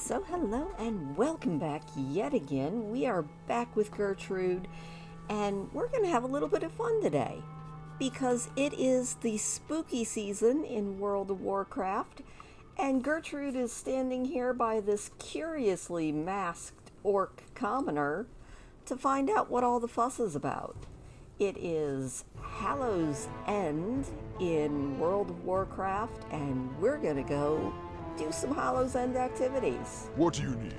So hello and welcome back yet again. We are back with Gertrude and we're going to have a little bit of fun today because it is the spooky season in World of Warcraft, and Gertrude is standing here by this curiously masked orc commoner to find out what all the fuss is about. It is Hallow's End in World of Warcraft, and we're going to go do some Hallow's End activities. What do you need?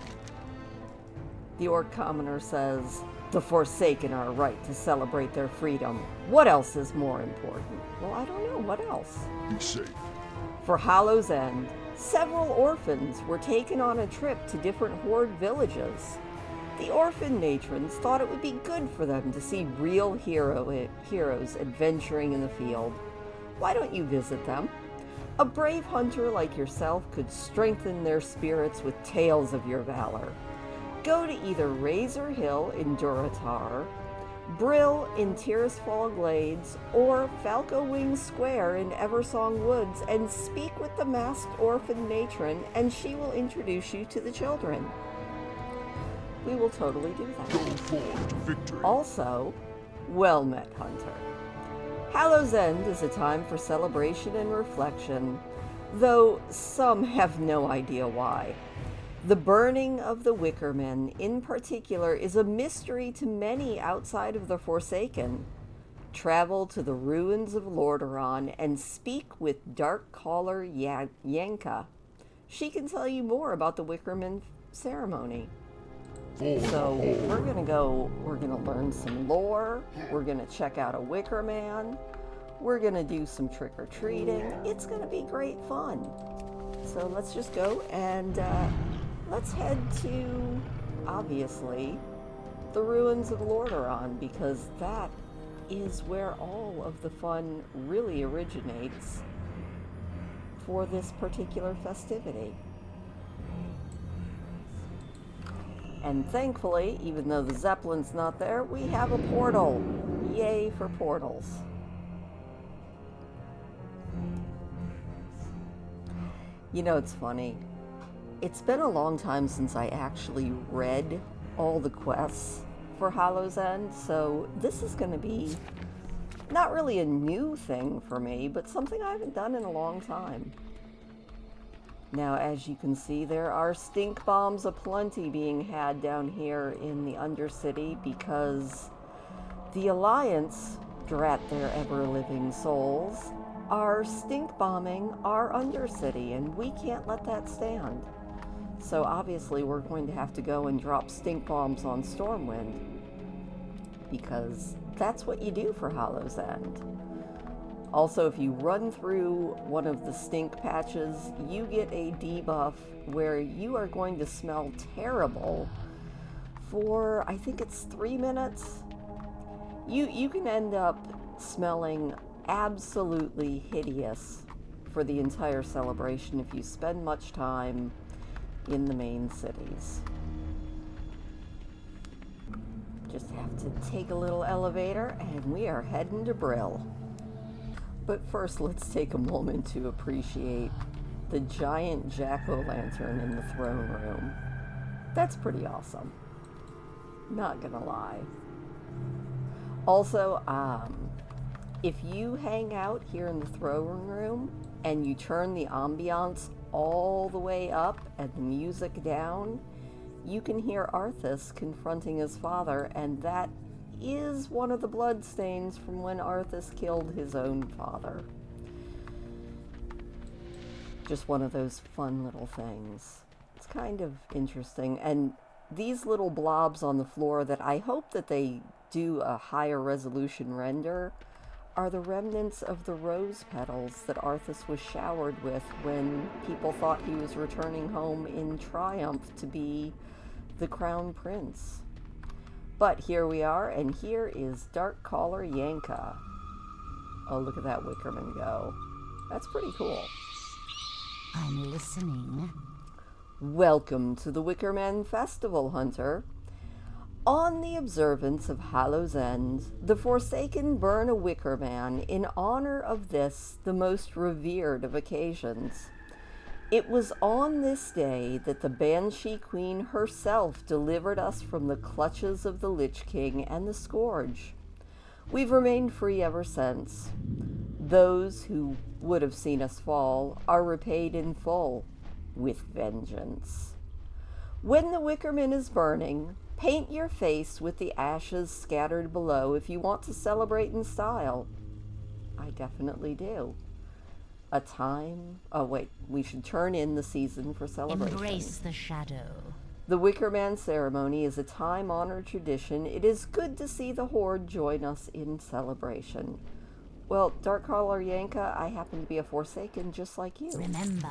The orc commoner says, "The Forsaken are right to celebrate their freedom. What else is more important?" Well, I don't know. What else? Be safe. For Hallow's End, several orphans were taken on a trip to different horde villages. The orphan matrons thought it would be good for them to see real heroes adventuring in the field. Why don't you visit them? A brave hunter like yourself could strengthen their spirits with tales of your valor. Go to either Razor Hill in Durotar, Brill in Tirisfal Glades, or Falco Wing Square in Eversong Woods and speak with the masked orphan matron, and she will introduce you to the children. We will totally do that. Go forward to victory. Also, well met, hunter. Hallow's End is a time for celebration and reflection, though some have no idea why. The burning of the Wickermen, in particular, is a mystery to many outside of the Forsaken. Travel to the ruins of Lordaeron and speak with Dark Caller Yanka. She can tell you more about the Wickerman ceremony. So we're gonna learn some lore, we're gonna check out a Wicker Man, we're gonna do some trick-or-treating. It's gonna be great fun. So let's just go and let's head to, obviously, the ruins of Lordaeron, because that is where all of the fun really originates for this particular festivity. And thankfully, even though the Zeppelin's not there, we have a portal. Yay for portals. You know, it's funny. It's been a long time since I actually read all the quests for Hallow's End, so this is going to be not really a new thing for me, but something I haven't done in a long time. Now, as you can see, there are stink bombs aplenty being had down here in the Undercity because the Alliance, drat their ever-living souls, are stink bombing our Undercity, and we can't let that stand. So obviously we're going to have to go and drop stink bombs on Stormwind, because that's what you do for Hallow's End. Also, if you run through one of the stink patches, you get a debuff where you are going to smell terrible for, I think it's 3 minutes. You can end up smelling absolutely hideous for the entire celebration if you spend much time in the main cities. Just have to take a little elevator and we are heading to Brill. But first, let's take a moment to appreciate the giant jack-o'-lantern in the throne room. That's pretty awesome. Not gonna lie. Also, if you hang out here in the throne room and you turn the ambiance all the way up and the music down, you can hear Arthas confronting his father, and that is one of the bloodstains from when Arthas killed his own father. Just one of those fun little things. It's kind of interesting. And these little blobs on the floor that I hope that they do a higher resolution render are the remnants of the rose petals that Arthas was showered with when people thought he was returning home in triumph to be the crown prince. But here we are, and here is Dark Caller Yanka. Oh, look at that Wickerman go. That's pretty cool. I'm listening. Welcome to the Wickerman Festival, Hunter. On the observance of Hallow's End, the Forsaken burn a Wickerman in honor of this, the most revered of occasions. It was on this day that the Banshee Queen herself delivered us from the clutches of the Lich King and the Scourge. We've remained free ever since. Those who would have seen us fall are repaid in full, with vengeance. When the Wickerman is burning, paint your face with the ashes scattered below if you want to celebrate in style. I definitely do. A time... Oh, wait. We should turn in the season for celebration. Embrace the shadow. The Wickerman ceremony is a time-honored tradition. It is good to see the Horde join us in celebration. Well, Darkcaller Yanka, I happen to be a Forsaken just like you. Remember,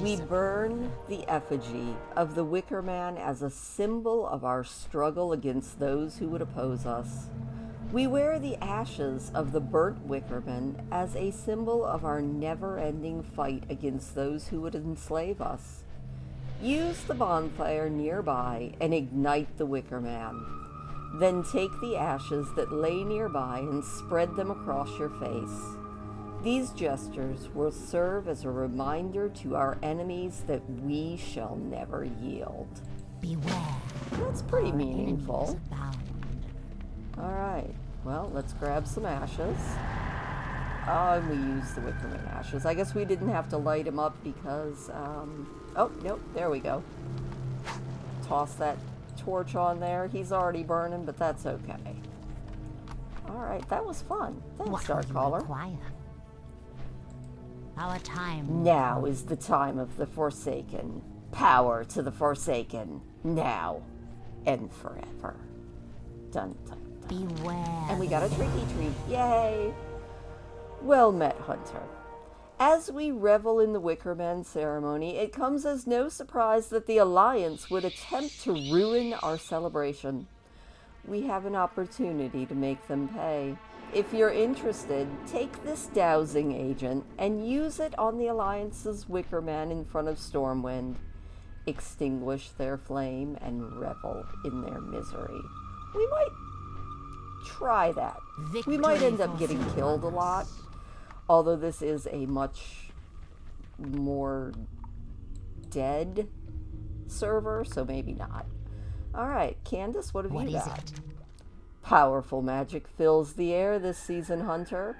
We burn the effigy of the Wickerman as a symbol of our struggle against those who would oppose us. We wear the ashes of the burnt Wickerman as a symbol of our never-ending fight against those who would enslave us. Use the bonfire nearby and ignite the Wickerman. Then take the ashes that lay nearby and spread them across your face. These gestures will serve as a reminder to our enemies that we shall never yield. beware. That's pretty Our meaningful. enemies abound. All right, well, let's grab some ashes. Oh, and we used the Wickerman ashes. I guess we didn't have to light him up because, oh, nope, there we go. Toss that torch on there. He's already burning, but that's okay. All right, that was fun. Thanks, What will you Darkcaller. require? Our time. Now is the time of the Forsaken. Power to the Forsaken. Now and forever. Dun, dun, dun. Beware. And we got a tricky treat. Yay! Well met, Hunter. As we revel in the Wickerman ceremony, it comes as no surprise that the Alliance would attempt to ruin our celebration. We have an opportunity to make them pay. If you're interested, take this dowsing agent and use it on the Alliance's Wickerman in front of Stormwind. Extinguish their flame and revel in their misery. We might try that. We might end up getting killed a lot, although this is a much more dead server, so maybe not. All right, Candace, what have What you is got? it? Powerful magic fills the air this season, Hunter.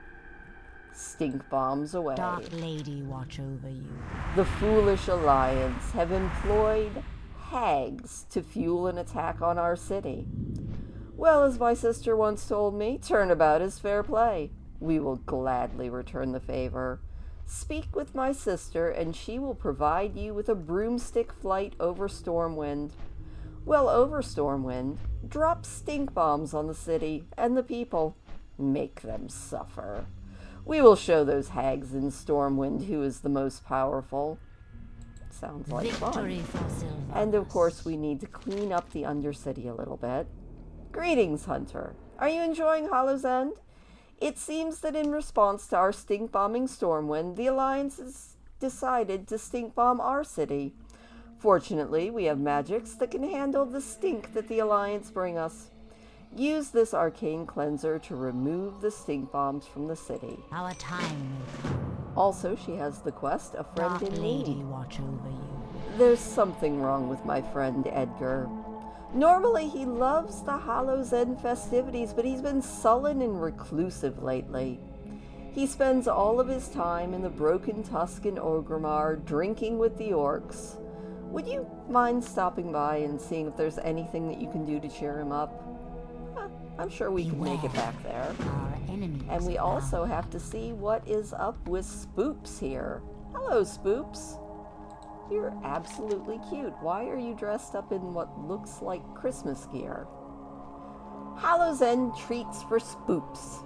Stink bombs away. Dark Lady watch over you. The foolish Alliance have employed hags to fuel an attack on our city. Well, as my sister once told me, turnabout is fair play. We will gladly return the favor. Speak with my sister, and she will provide you with a broomstick flight over Stormwind. Well, over Stormwind, drop stink bombs on the city and the people. Make them suffer. We will show those hags in Stormwind who is the most powerful. Sounds like Victory fun. for Silver. And of course, we need to clean up the Undercity a little bit. Greetings, Hunter. Are you enjoying Hallow's End? It seems that in response to our stink bombing Stormwind, the Alliance has decided to stink bomb our city. Fortunately, we have magics that can handle the stink that the Alliance bring us. Use this arcane cleanser to remove the stink bombs from the city. Our time will come. Also, she has the quest, A Friend Dark in Lady Need. watch over you. There's something wrong with my friend Edgar. Normally, he loves the Hallow's End festivities, but he's been sullen and reclusive lately. He spends all of his time in the Broken Tusk in Orgrimmar, drinking with the orcs. Would you mind stopping by and seeing if there's anything that you can do to cheer him up? I'm sure we can make it back there. Our enemies. And we abound. also have to see what is up with Spoops here. Hello, Spoops. You're absolutely cute. Why are you dressed up in what looks like Christmas gear? Hallow's End treats for Spoops.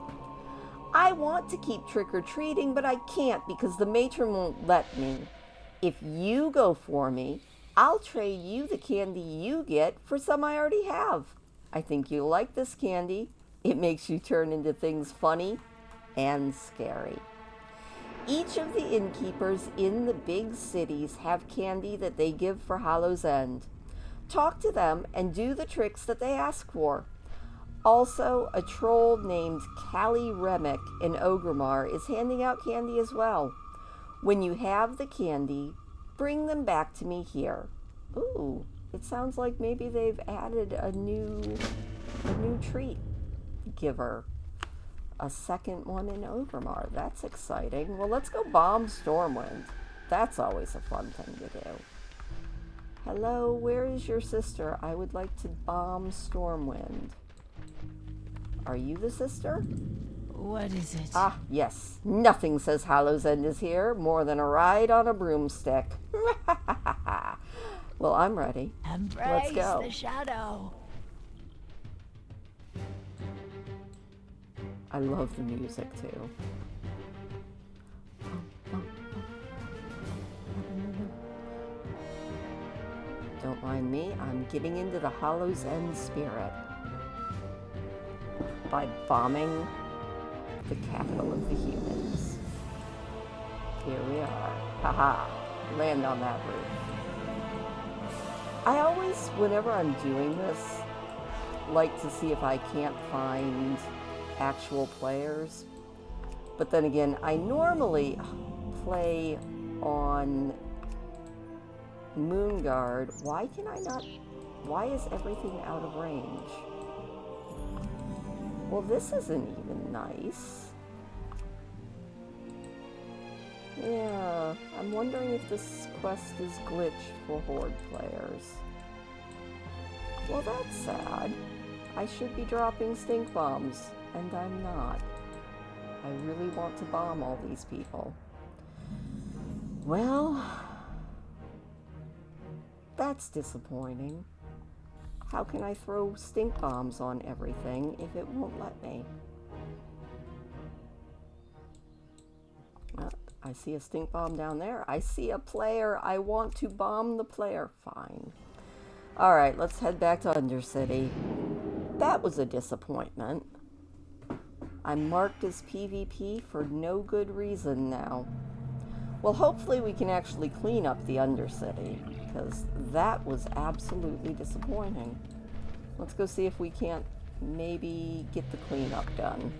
I want to keep trick-or-treating, but I can't because the matron won't let me. If you go for me, I'll trade you the candy you get for some I already have. I think you'll like this candy. It makes you turn into things funny and scary. Each of the innkeepers in the big cities have candy that they give for Hallow's End. Talk to them and do the tricks that they ask for. Also, a troll named Callie Remick in Orgrimmar is handing out candy as well. When you have the candy, bring them back to me here. Ooh, it sounds like maybe they've added a new treat giver. A second one in Orgrimmar. That's exciting. Well, let's go bomb Stormwind. That's always a fun thing to do. Hello, where is your sister? I would like to bomb Stormwind. Are you the sister? What is it? Ah, yes. Nothing says Hallow's End is here more than a ride on a broomstick. Well, I'm ready. Embrace Let's go. the shadow. I love the music too. Don't mind me, I'm getting into the Hallow's End spirit by bombing the capital of the humans. Here we are. Haha. Land on that roof. I always, whenever I'm doing this, like to see if I can't find actual players. But then again, I normally play on Moonguard. Why can I not? Why is everything out of range? Well, this isn't even nice. Yeah, I'm wondering if this quest is glitched for Horde players. Well, that's sad. I should be dropping stink bombs, and I'm not. I really want to bomb all these people. Well, that's disappointing. How can I throw stink bombs on everything if it won't let me? I see a stink bomb down there. I see a player. I want to bomb the player. Fine. Alright, let's head back to Undercity. That was a disappointment. I'm marked as PvP for no good reason now. Well, hopefully we can actually clean up the Undercity, because that was absolutely disappointing. Let's go see if we can't maybe get the cleanup done.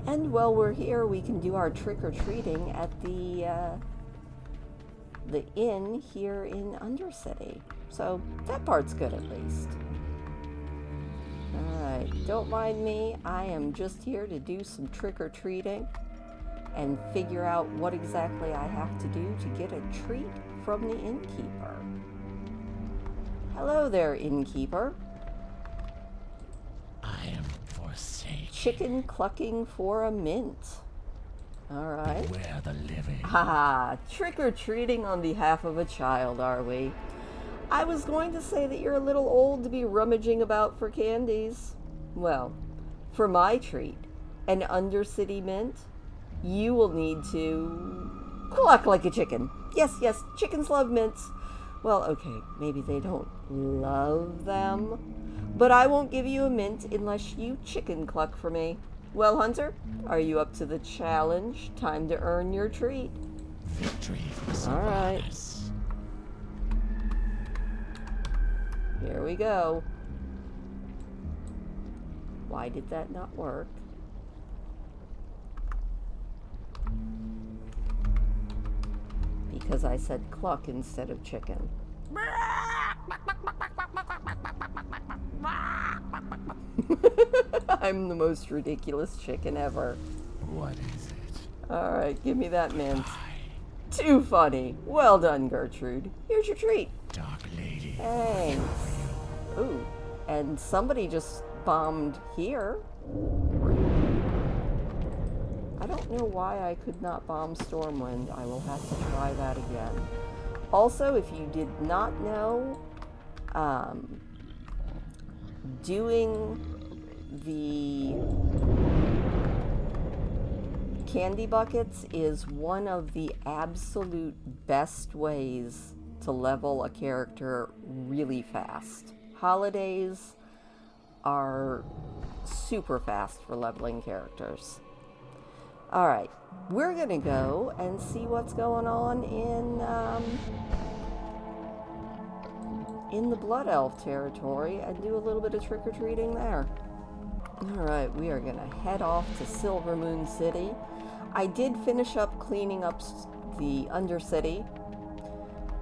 And while we're here, we can do our trick-or-treating at the inn here in Undercity. So that part's good at least. Alright, don't mind me. I am just here to do some trick-or-treating and figure out what exactly I have to do to get a treat from the innkeeper. Hello there, innkeeper. I am forsaken. Chicken clucking for a mint. Alright. Beware the living. Haha, trick-or-treating on behalf of a child, are we? I was going to say that you're a little old to be rummaging about for candies. Well, for my treat, an Undercity mint, you will need to cluck like a chicken. Yes, yes, chickens love mints. Well, okay, maybe they don't love them, but I won't give you a mint unless you chicken cluck for me. Well, Hunter, are you up to the challenge? Time to earn your treat. Victory for All right. survivors. Here we go. Why did that not work? Because I said cluck instead of chicken. I'm the most ridiculous chicken ever. What is it? Alright, give me that mint. I, Too funny. Well done, Gertrude. Here's your treat. Dark Lady. Thanks. Ooh, and somebody just bombed here. I don't know why I could not bomb Stormwind. I will have to try that again. Also, if you did not know, doing the candy buckets is one of the absolute best ways to level a character really fast. Holidays are super fast for leveling characters. Alright, we're gonna go and see what's going on in the Blood Elf territory and do a little bit of trick-or-treating there. Alright, we are gonna head off to Silvermoon City. I did finish up cleaning up the Undercity.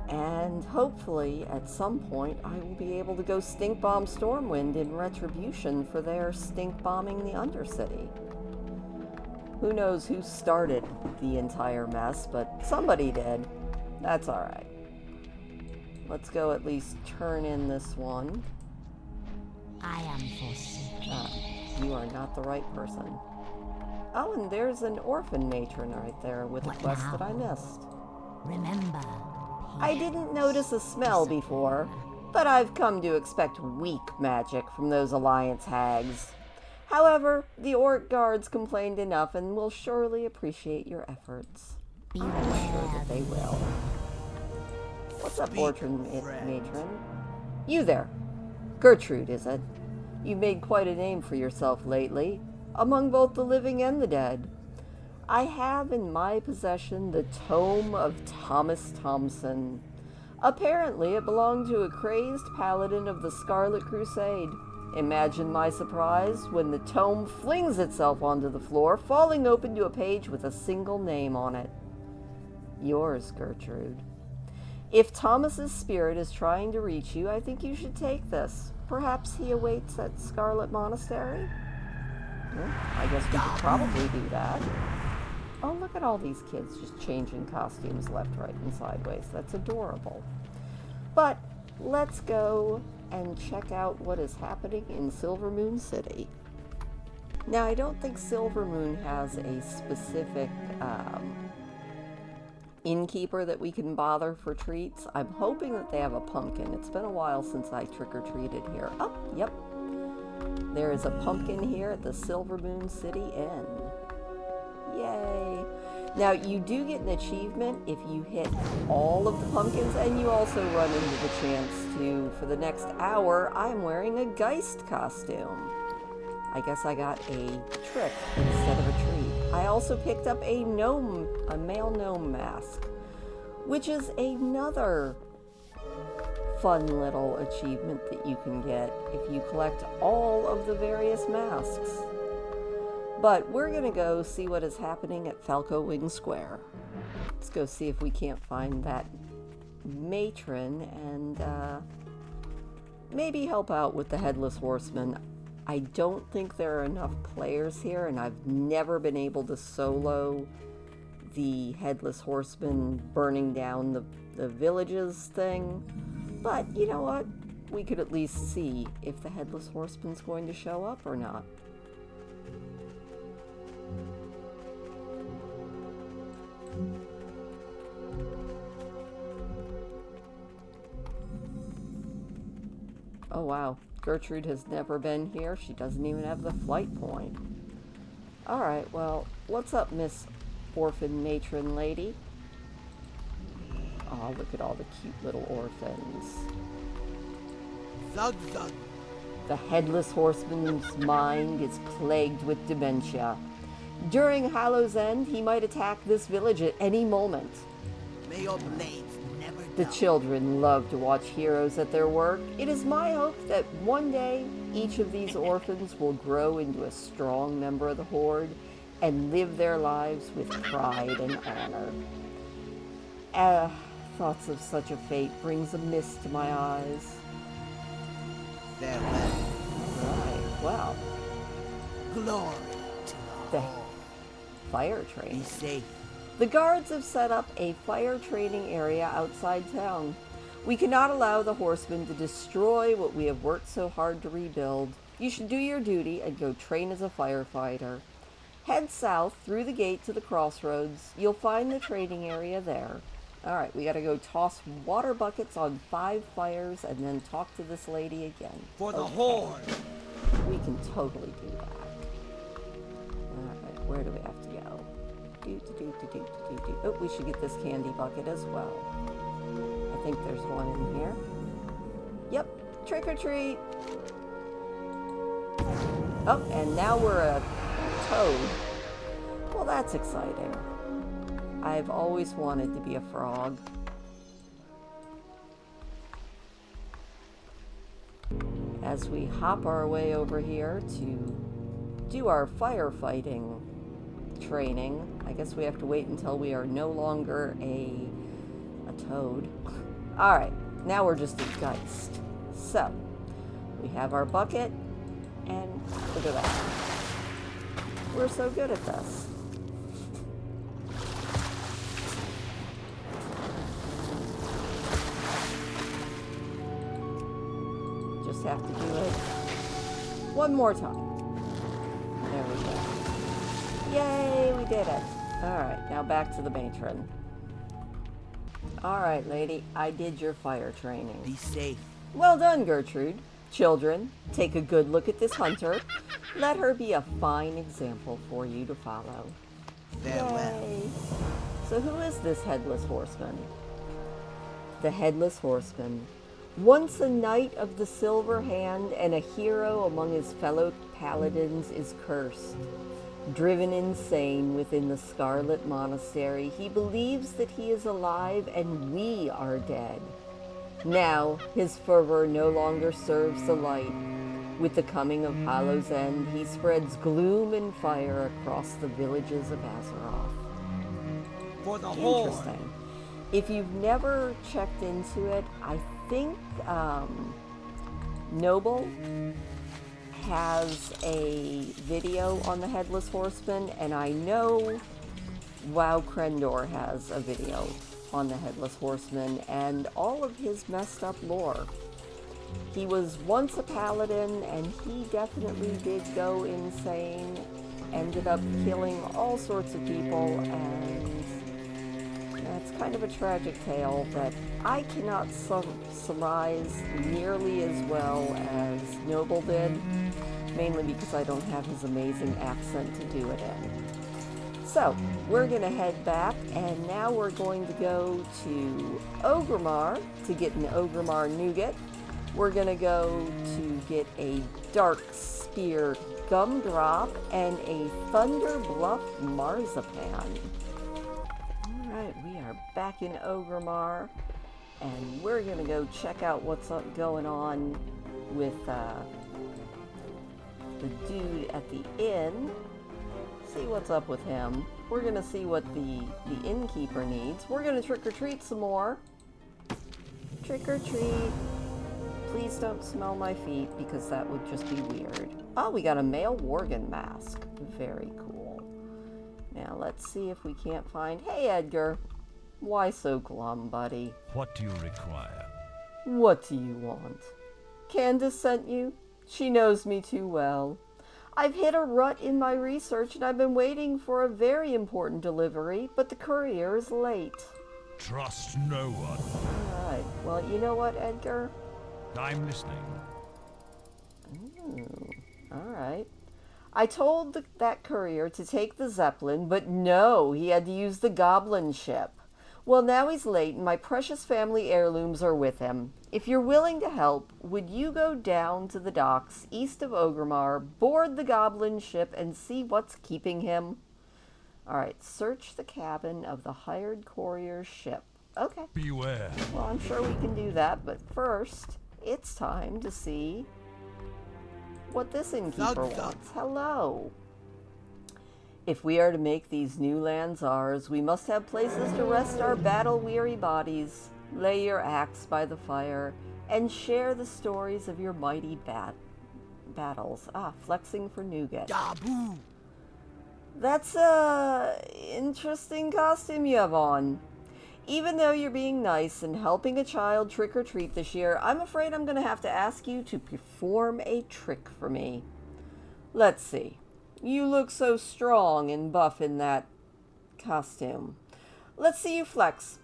And hopefully, at some point, I will be able to go stink bomb Stormwind in retribution for their stink bombing the Undercity. Who knows who started the entire mess, but somebody did. That's alright. Let's go at least turn in this one. I am forsaken. You are not the right person. Oh, and there's an orphan matron right there with a What quest now? that I missed. Remember. I didn't notice a smell before, but I've come to expect weak magic from those Alliance hags. However, the Orc guards complained enough and will surely appreciate your efforts. I'm sure that they will. What's up, orphan matron? You there. Gertrude, is it? You've made quite a name for yourself lately, among both the living and the dead. I have in my possession the Tome of Thomas Thompson. Apparently, it belonged to a crazed paladin of the Scarlet Crusade. Imagine my surprise when the tome flings itself onto the floor, falling open to a page with a single name on it. Yours, Gertrude. If Thomas's spirit is trying to reach you, I think you should take this. Perhaps he awaits at Scarlet Monastery? Well, I guess we could probably do that. Oh, look at all these kids just changing costumes left, right, and sideways. That's adorable. But let's go and check out what is happening in Silvermoon City. Now, I don't think Silvermoon has a specific innkeeper that we can bother for treats. I'm hoping that they have a pumpkin. It's been a while since I trick-or-treated here. Oh, yep. There is a pumpkin here at the Silvermoon City Inn. Yay! Now, you do get an achievement if you hit all of the pumpkins, and you also run into the chance to, for the next hour, I'm wearing a Geist costume. I guess I got a trick instead of a treat. I also picked up a male gnome mask, which is another fun little achievement that you can get if you collect all of the various masks. But we're going to go see what is happening at Falco Wing Square. Let's go see if we can't find that matron and maybe help out with the Headless Horseman. I don't think there are enough players here, and I've never been able to solo the Headless Horseman burning down the villages thing. But you know what? We could at least see if the Headless Horseman's going to show up or not. Oh wow, Gertrude has never been here. She doesn't even have the flight point. Alright, well, what's up, Miss Orphan Matron Lady? Oh, look at all the cute little orphans. Zug zug. The Headless Horseman's mind is plagued with dementia. During Hallow's End, he might attack this village at any moment. May your blades never The dull. children love to watch heroes at their work. It is my hope that one day each of these orphans will grow into a strong member of the Horde and live their lives with pride and honor. Thoughts of such a fate brings a mist to my eyes. Farewell. Right, well, Glory to the the Horde. fire Be train. safe. The guards have set up a fire training area outside town. We cannot allow the horsemen to destroy what we have worked so hard to rebuild. You should do your duty and go train as a firefighter. Head south through the gate to the crossroads. You'll find the training area there. Alright, we gotta go toss water buckets on 5 fires and then talk to this lady again. For the Okay. Horde. We can totally do that. Alright, where do we have to go? Oh, we should get this candy bucket as well. I think there's one in here. Yep, trick or treat. Oh, and now we're a toad. Well, that's exciting. I've always wanted to be a frog. As we hop our way over here to do our firefighting training, I guess we have to wait until we are no longer a toad. Alright, now we're just a geist. So, we have our bucket, and look at that. We're so good at this. Just have to do it one more time. There we go. Yay, we did it. Alright, now back to the matron. Alright, lady, I did your fire training. Be safe. Well done, Gertrude. Children, take a good look at this hunter. Let her be a fine example for you to follow. Farewell. Yay. So who is this Headless Horseman? The Headless Horseman. Once a knight of the Silver Hand and a hero among his fellow paladins, is cursed. Driven insane within the Scarlet Monastery, he believes that he is alive and we are dead. Now, his fervor no longer serves the light. With the coming of Hallow's End, he spreads gloom and fire across the villages of Azeroth. For the Horde. Interesting. If you've never checked into it, I think Noble has a video on the Headless Horseman, and I know WoW Krendor has a video on the Headless Horseman and all of his messed up lore. He was once a paladin, and he definitely did go insane, ended up killing all sorts of people, and that's kind of a tragic tale that I cannot surmise nearly as well as Noble did, mainly because I don't have his amazing accent to do it in. So, we're going to head back, and now we're going to go to Orgrimmar to get an Orgrimmar nougat. We're going to go to get a Dark Spear gumdrop and a Thunder Bluff marzipan. Alright, we are back in Orgrimmar, and we're going to go check out what's going on with the dude at the inn. See what's up with him. We're going to see what the innkeeper needs. We're going to trick-or-treat some more. Trick-or-treat. Please don't smell my feet, because that would just be weird. Oh, we got a male Worgen mask. Very cool. Now, let's see if we can't find... Hey, Edgar. Why so glum, buddy? What do you require? What do you want? Candace sent you? She knows me too well. I've hit a rut in my research, and I've been waiting for a very important delivery, but the courier is late. Trust no one. Alright, well, you know what, Edgar? I'm listening. Ooh, alright. I told that courier to take the Zeppelin, but no, he had to use the Goblin ship. Well, now he's late, and my precious family heirlooms are with him. If you're willing to help, would you go down to the docks east of Orgrimmar, board the Goblin ship, and see what's keeping him? Alright, search the cabin of the hired courier's ship. Okay. Beware. Well, I'm sure we can do that, but first, it's time to see what this innkeeper wants. Hello. If we are to make these new lands ours, we must have places to rest our battle-weary bodies. Lay your axe by the fire, and share the stories of your mighty battles. Ah, flexing for nougat. Dabu. That's a interesting costume you have on. Even though you're being nice and helping a child trick-or-treat this year, I'm afraid I'm going to have to ask you to perform a trick for me. Let's see. You look so strong and buff in that costume. Let's see you flex.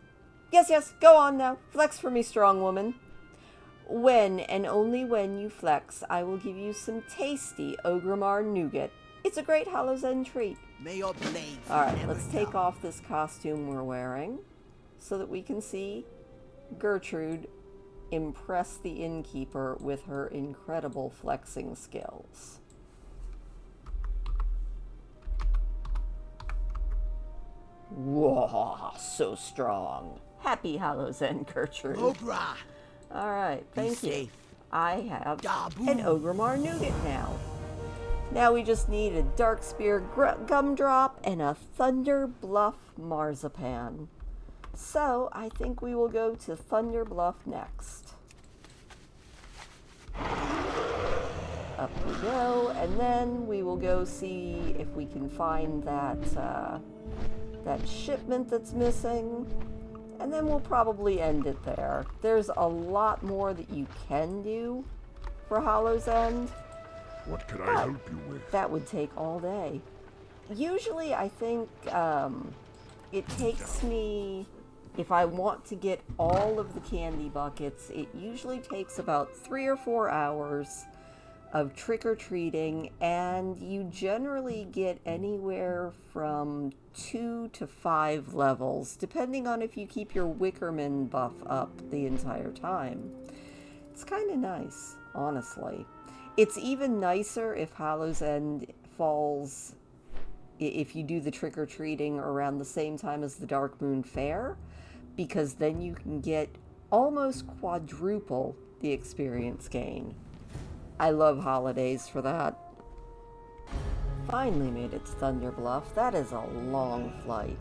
Yes, go on now. Flex for me, strong woman. When and only when you flex, I will give you some tasty Orgrimmar nougat. It's a great Hallow's End treat. May your blades Alright, never let's take dull. off this costume we're wearing so that we can see Gertrude impress the innkeeper with her incredible flexing skills. Whoa, so strong. Happy Hallow's End, Gertrude. Ogra. Alright, thank you. Safe. I have Dabu. an Orgrimmar nougat now. Now we just need a Dark Spear Gumdrop and a Thunder Bluff Marzipan. So I think we will go to Thunder Bluff next. Up we go, and then we will go see if we can find that that shipment that's missing, and then we'll probably end it there. There's a lot more that you can do for Hallow's End. What can I help you with? That would take all day. Usually I think it takes me, if I want to get all of the candy buckets, it usually takes about 3 or 4 hours of trick-or-treating, and you generally get anywhere from 2 to 5 levels, depending on if you keep your Wickerman buff up the entire time. It's kind of nice, honestly. It's even nicer if Hallow's End falls, if you do the trick-or-treating around the same time as the Dark Moon Fair, because then you can get almost quadruple the experience gain. I love holidays for that. Finally made it to Thunder Bluff. That is a long flight.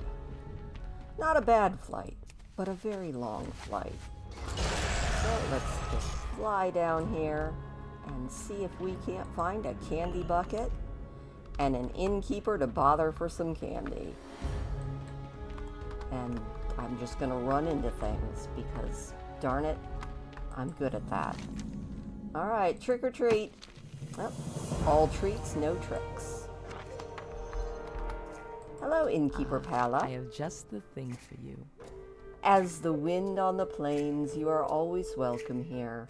Not a bad flight, but a very long flight. So let's just fly down here and see if we can't find a candy bucket and an innkeeper to bother for some candy. And I'm just gonna run into things because, darn it, I'm good at that. Alright, trick or treat. Well, all treats, no tricks. Hello, Innkeeper Pala. I have just the thing for you. As the wind on the plains, you are always welcome here.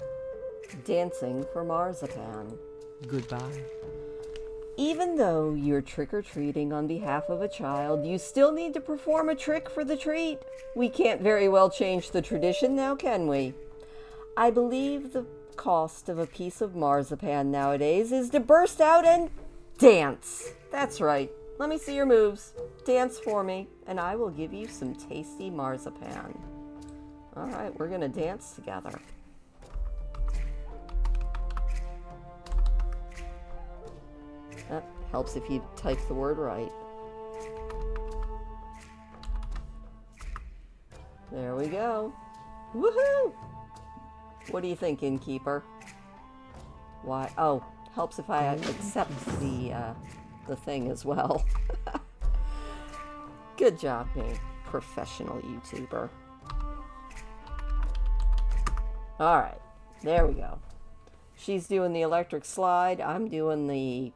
Dancing for Marzipan. Goodbye. Even though you're trick-or-treating on behalf of a child, you still need to perform a trick for the treat. We can't very well change the tradition now, can we? I believe the cost of a piece of marzipan nowadays is to burst out and dance. That's right. Let me see your moves. Dance for me, and I will give you some tasty marzipan. All right, we're gonna dance together. That helps if you type the word right. There we go. Woohoo! What do you think, Innkeeper? Why? Oh, helps if I accept the thing as well. Good job, me, professional YouTuber. All right, there we go. She's doing the electric slide. I'm doing the,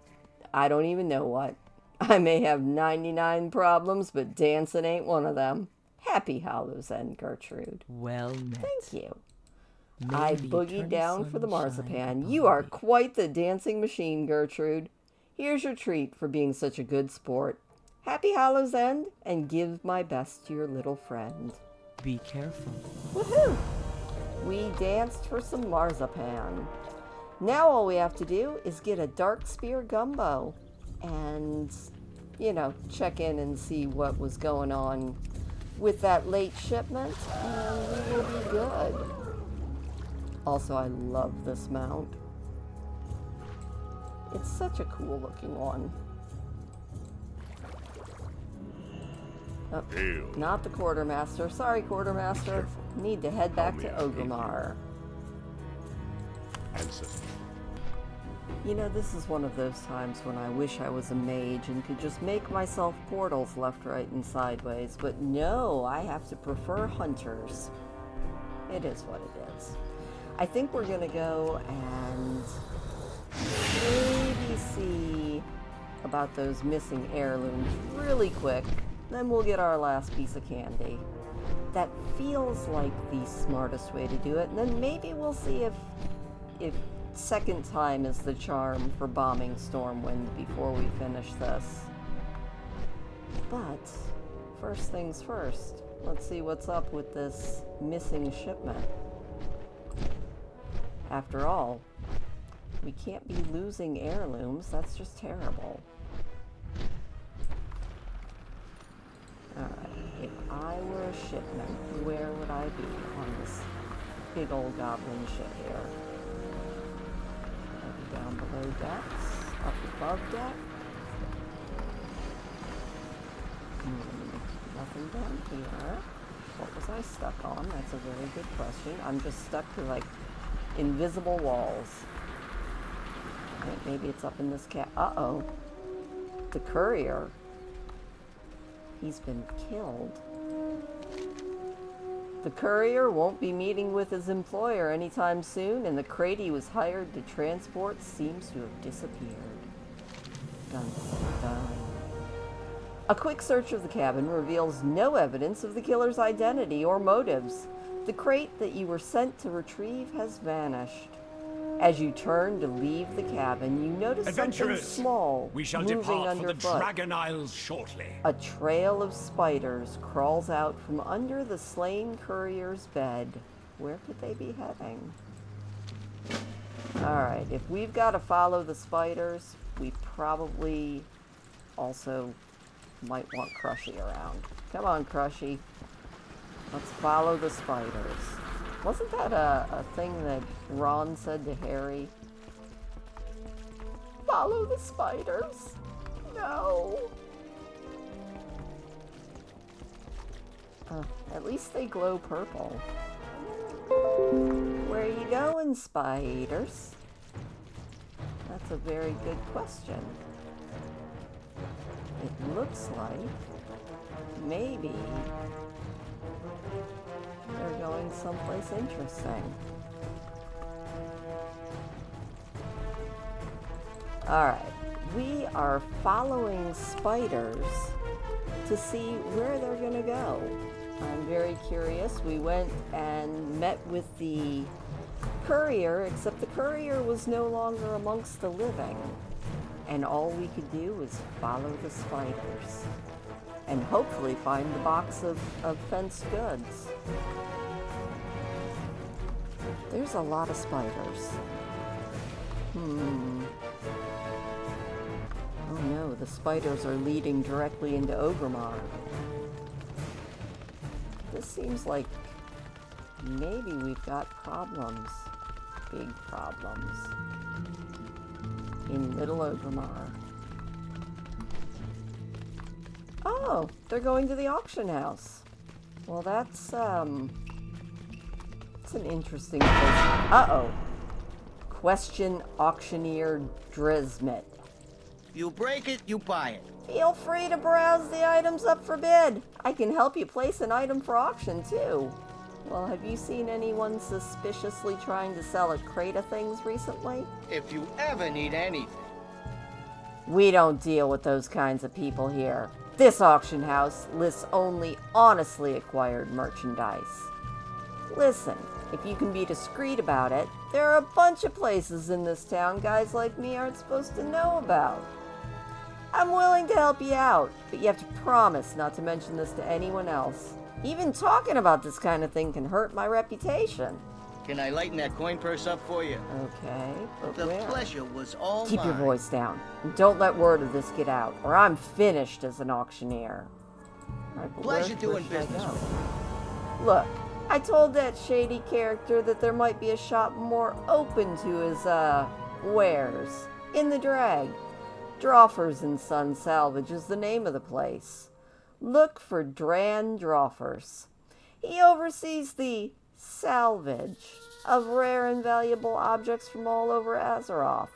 I don't even know what. I may have 99 problems, but dancing ain't one of them. Happy Hallow's End, Gertrude. Well met. Thank you. May I the boogied eternal down sun for the shine marzipan. upon You are thee. quite the dancing machine, Gertrude. Here's your treat for being such a good sport. Happy Hallow's End, and give my best to your little friend. Be careful. Woohoo! We danced for some marzipan. Now all we have to do is get a Dark Spear Gumbo and, you know, check in and see what was going on with that late shipment, and we will be good. Also, I love this mount. It's such a cool looking one. Oh, Hail. not the Quartermaster. Sorry, Quartermaster. Need to head back to How may I aid you? Orgrimmar. Answer. You know, this is one of those times when I wish I was a mage and could just make myself portals left, right, and sideways. But no, I have to prefer hunters. It is what it is. I think we're gonna go and maybe see about those missing heirlooms really quick. Then we'll get our last piece of candy. That feels like the smartest way to do it. And then maybe we'll see if second time is the charm for bombing Stormwind before we finish this. But first things first, let's see what's up with this missing shipment. After all, we can't be losing heirlooms. That's just terrible. Alright, if I were a shipment, where would I be on this big old goblin ship here? Maybe down below decks. Up above deck? Nothing down here. What was I stuck on? That's a very good question. I'm just stuck to, like, invisible walls. Right, maybe it's up in this cat. Uh-oh. The courier. He's been killed. The courier won't be meeting with his employer anytime soon, and the crate he was hired to transport seems to have disappeared. Dun, dun, dun. A quick search of the cabin reveals no evidence of the killer's identity or motives. The crate that you were sent to retrieve has vanished. As you turn to leave the cabin, you notice something Adventurers, small we shall moving depart for the underfoot. Dragon Isles shortly. A trail of spiders crawls out from under the slain courier's bed. Where could they be heading? Alright, if we've got to follow the spiders, we probably also might want Crushy around. Come on, Crushy. Let's follow the spiders. Wasn't that a thing that Ron said to Harry? Follow the spiders. No. At least they glow purple. Where are you going, spiders? That's a very good question. It looks like maybe they're going someplace interesting. Alright, we are following spiders to see where they're gonna go. I'm very curious. We went and met with the courier, except the courier was no longer amongst the living. And all we could do was follow the spiders. And hopefully find the box of fenced goods. There's a lot of spiders. Oh no, the spiders are leading directly into Orgrimmar. This seems like maybe we've got problems. Big problems. In Little Orgrimmar. Oh, they're going to the auction house. Well, that's an interesting place. Uh-oh. Question auctioneer Drismit. You break it, you buy it. Feel free to browse the items up for bid. I can help you place an item for auction, too. Well, have you seen anyone suspiciously trying to sell a crate of things recently? If you ever need anything. We don't deal with those kinds of people here. This auction house lists only honestly acquired merchandise. Listen, if you can be discreet about it, there are a bunch of places in this town guys like me aren't supposed to know about. I'm willing to help you out, but you have to promise not to mention this to anyone else. Even talking about this kind of thing can hurt my reputation. Can I lighten that coin purse up for you? Okay, but The where? pleasure was all Keep mine. your voice down, and don't let word of this get out, or I'm finished as an auctioneer. Right, but Pleasure where doing should I business go? with you. Look, I told that shady character that there might be a shop more open to his, wares. In the drag. Drawfers and Son Salvage is the name of the place. Look for Dran Drawfers. He oversees the salvage of rare and valuable objects from all over Azeroth.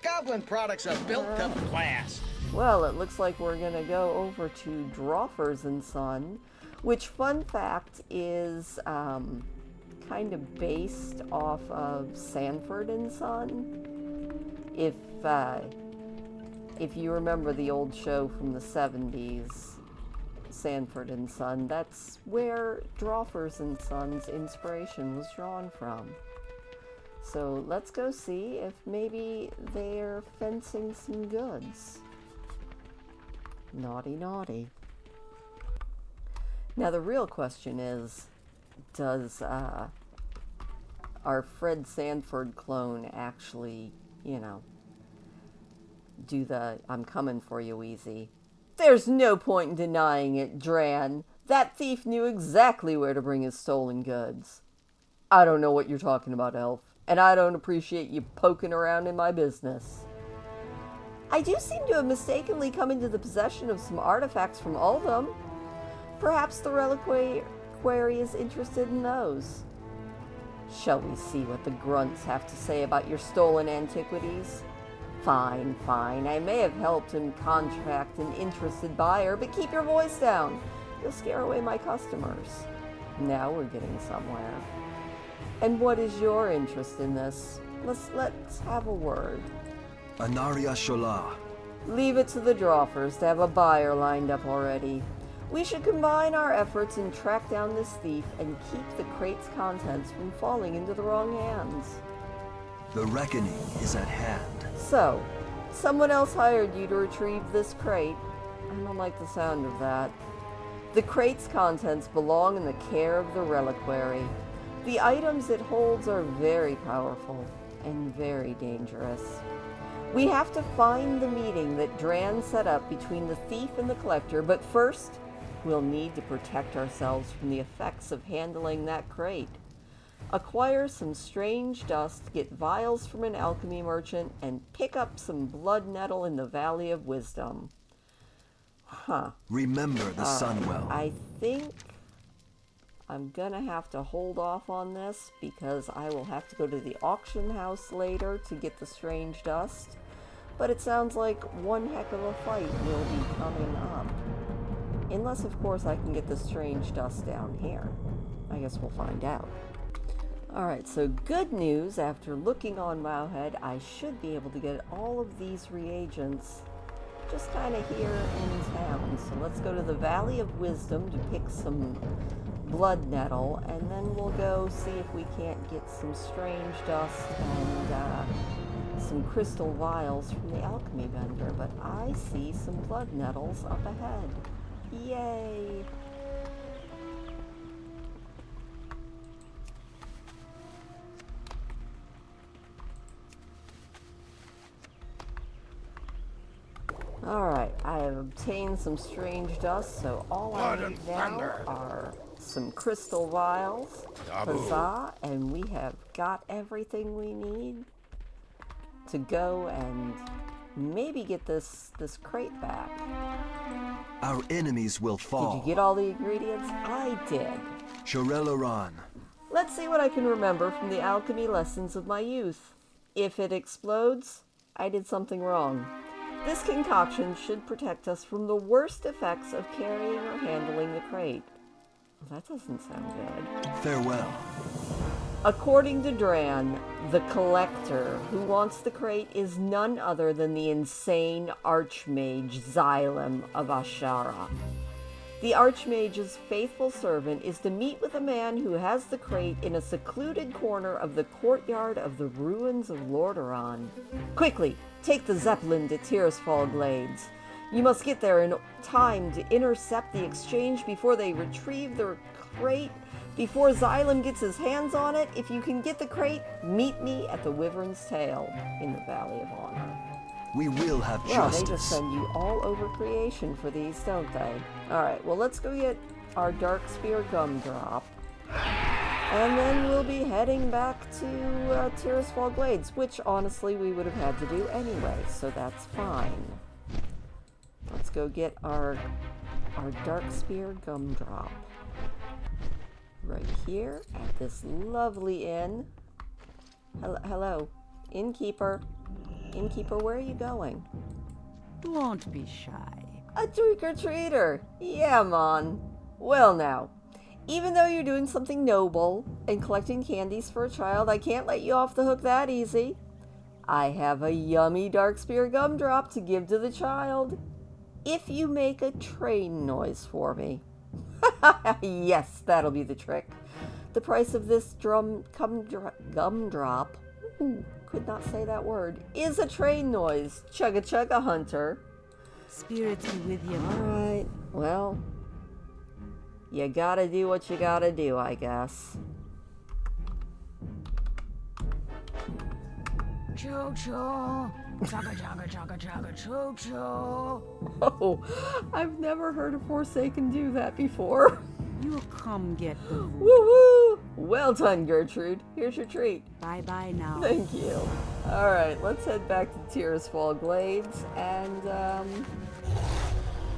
Goblin products are built to last. Well, it looks like we're gonna go over to Drawfers and Son, which, fun fact, is kind of based off of Sanford and Son. If you remember the old show from the 70s, Sanford and Son, that's where Drawfers and Son's inspiration was drawn from. So let's go see if maybe they're fencing some goods. Naughty, naughty. Now the real question is, does our Fred Sanford clone actually, do the "I'm coming for you" easy? There's no point in denying it, Dran. That thief knew exactly where to bring his stolen goods. I don't know what you're talking about, Elf, and I don't appreciate you poking around in my business. I do seem to have mistakenly come into the possession of some artifacts from Uldum. Perhaps the reliquary is interested in those. Shall we see what the grunts have to say about your stolen antiquities? Fine, fine. I may have helped him contract an interested buyer, but keep your voice down. You'll scare away my customers. Now we're getting somewhere. And what is your interest in this? Let's have a word. Anaria Shola. Leave it to the Drawfers to have a buyer lined up already. We should combine our efforts and track down this thief and keep the crate's contents from falling into the wrong hands. The reckoning is at hand. So, someone else hired you to retrieve this crate. I don't like the sound of that. The crate's contents belong in the care of the reliquary. The items it holds are very powerful and very dangerous. We have to find the meeting that Dran set up between the thief and the collector, but first, we'll need to protect ourselves from the effects of handling that crate. Acquire some strange dust, get vials from an alchemy merchant, and pick up some blood nettle in the Valley of Wisdom. Huh. Remember the Sunwell. I think I'm gonna have to hold off on this because I will have to go to the auction house later to get the strange dust. But it sounds like one heck of a fight will be coming up. Unless, of course, I can get the strange dust down here. I guess we'll find out. Alright, so good news. After looking on Wowhead, I should be able to get all of these reagents just kind of here in town. So let's go to the Valley of Wisdom to pick some blood nettle, and then we'll go see if we can't get some strange dust and some crystal vials from the alchemy vendor. But I see some blood nettles up ahead. Yay! Alright, I have obtained some strange dust, so all I need now are some crystal vials, huzzah, and we have got everything we need to go and maybe get this crate back. Our enemies will fall. Did you get all the ingredients? I did. Shoreloran. Let's see what I can remember from the alchemy lessons of my youth. If it explodes, I did something wrong. This concoction should protect us from the worst effects of carrying or handling the crate. Well, that doesn't sound good. Farewell. According to Dran, the collector who wants the crate is none other than the insane Archmage Xylem of Ashara. The Archmage's faithful servant is to meet with a man who has the crate in a secluded corner of the courtyard of the ruins of Lordaeron. Quickly, take the Zeppelin to Tirisfal Glades. You must get there in time to intercept the exchange before they retrieve the crate, before Xylem gets his hands on it. If you can get the crate, meet me at the Wyvern's Tail in the Valley of Honor. We will have Well, justice. they just send you all over creation for these, don't they? Alright, well, let's go get our Darkspear Gumdrop. And then we'll be heading back to Tirisfal Glades, which, honestly, we would have had to do anyway, so that's fine. Let's go get our Darkspear Gumdrop. Right here at this lovely inn. Hello. Innkeeper. Innkeeper, where are you going? Won't be shy. A trick-or-treater! Yeah, man. Well now, even though you're doing something noble and collecting candies for a child, I can't let you off the hook that easy. I have a yummy Darkspear Gumdrop to give to the child. If you make a train noise for me. Yes, that'll be the trick. The price of this gumdrop, ooh, could not say that word, is a train noise. Chugga chugga, hunter. Spirits be with you. Alright, well, you gotta do what you gotta do, I guess. Choo-choo. Chugga chugga chugga chugga choo-choo. Oh, I've never heard a Forsaken do that before. You'll come get the Woo-woo! Well done, Gertrude. Here's your treat. Bye-bye now. Thank you. Alright, let's head back to Tears Fall Glades and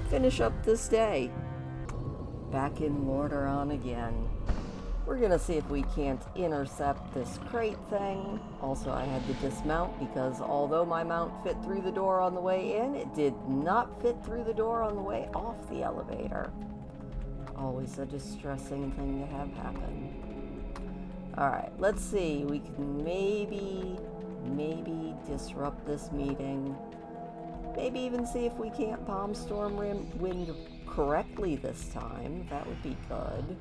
finish up this day. Back in Lordaeron again. We're gonna see if we can't intercept this crate thing. Also, I had to dismount because although my mount fit through the door on the way in, it did not fit through the door on the way off the elevator. Always a distressing thing to have happen. Alright, let's see. We can maybe disrupt this meeting. Maybe even see if we can't bomb Stormwind correctly this time. That would be good.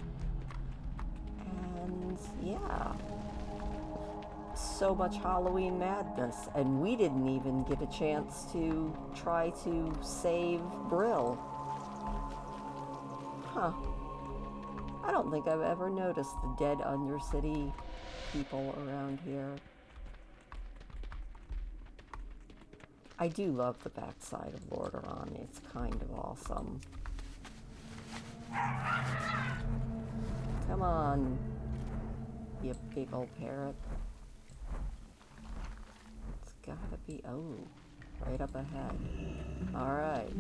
And yeah. So much Halloween madness. And we didn't even get a chance to try to save Brill. Huh. I don't think I've ever noticed the dead Undercity people around here. I do love the backside of Lordaeron. It's kind of awesome. Come on, you big old parrot. It's gotta be, oh, right up ahead. Alright.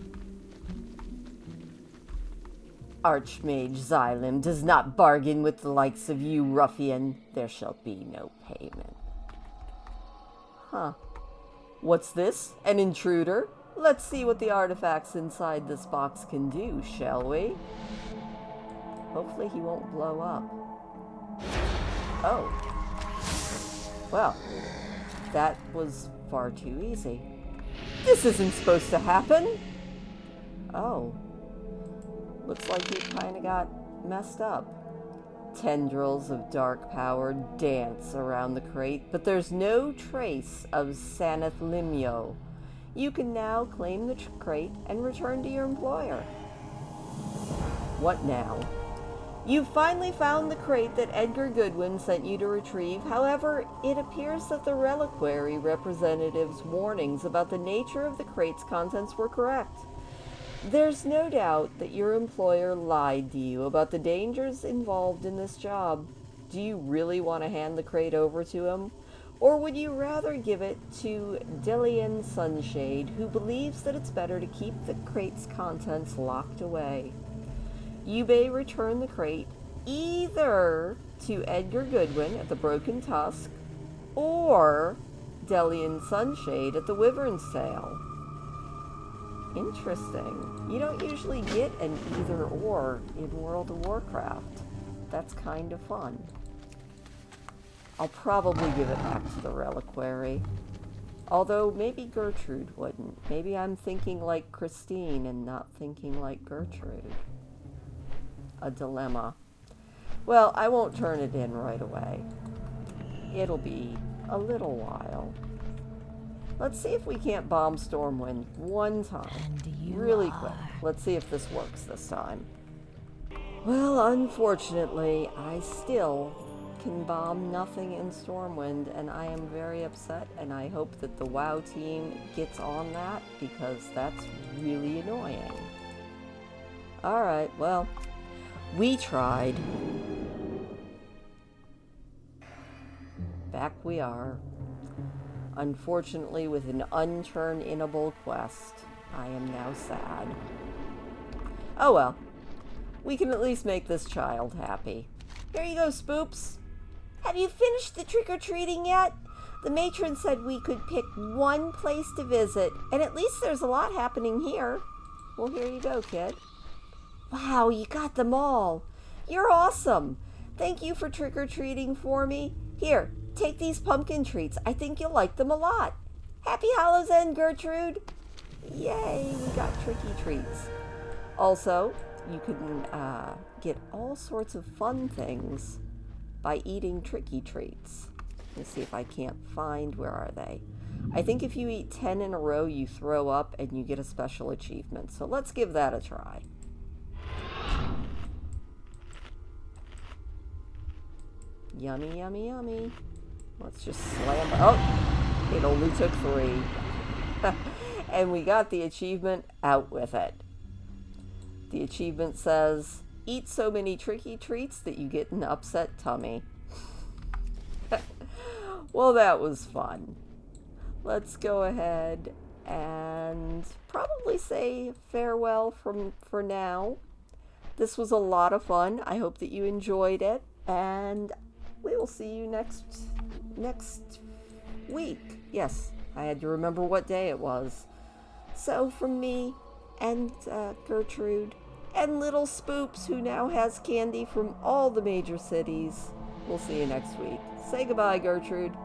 Archmage Xylem does not bargain with the likes of you, ruffian. There shall be no payment. Huh. What's this? An intruder? Let's see what the artifacts inside this box can do, shall we? Hopefully he won't blow up. Oh. Well, that was far too easy. This isn't supposed to happen! Oh. Looks like he kind of got messed up. Tendrils of dark power dance around the crate, but there's no trace of Saneth Limyo. You can now claim the crate and return to your employer. What now? You finally found the crate that Edgar Goodwin sent you to retrieve. However, it appears that the reliquary representative's warnings about the nature of the crate's contents were correct. There's no doubt that your employer lied to you about the dangers involved in this job. Do you really want to hand the crate over to him? Or would you rather give it to Delian Sunshade, who believes that it's better to keep the crate's contents locked away? You may return the crate either to Edgar Goodwin at the Broken Tusk or Delian Sunshade at the Wyvern's Tail. Interesting. You don't usually get an either-or in World of Warcraft. That's kind of fun. I'll probably give it back to the reliquary. Although, maybe Gertrude wouldn't. Maybe I'm thinking like Christine and not thinking like Gertrude. A dilemma. Well, I won't turn it in right away. It'll be a little while. Let's see if we can't bomb Stormwind one time. Really quick. Let's see if this works this time. Well, unfortunately, I still can bomb nothing in Stormwind, and I am very upset, and I hope that the WoW team gets on that, because that's really annoying. Alright, well, we tried. Back we are. Unfortunately, with an unturn-inable quest, I am now sad. Oh well. We can at least make this child happy. Here you go, Spoops. Have you finished the trick-or-treating yet? The matron said we could pick one place to visit, and at least there's a lot happening here. Well, here you go, kid. Wow, you got them all. You're awesome. Thank you for trick-or-treating for me. Here, take these pumpkin treats. I think you'll like them a lot. Happy Hallow's End, Gertrude. Yay, we got tricky treats. Also, you can get all sorts of fun things by eating tricky treats. Let's see if I can't find, where are they? I think if you eat 10 in a row, you throw up and you get a special achievement. So let's give that a try. Yummy, yummy, yummy. Let's just slam. Oh, it only took 3. And we got the achievement. Out with it. The achievement says, eat so many tricky treats that you get an upset tummy. Well, that was fun. Let's go ahead and probably say farewell for now. This was a lot of fun. I hope that you enjoyed it, and we will see you next week. Yes, I had to remember what day it was. So from me and Gertrude and Little Spoops, who now has candy from all the major cities, we'll see you next week. Say goodbye, Gertrude.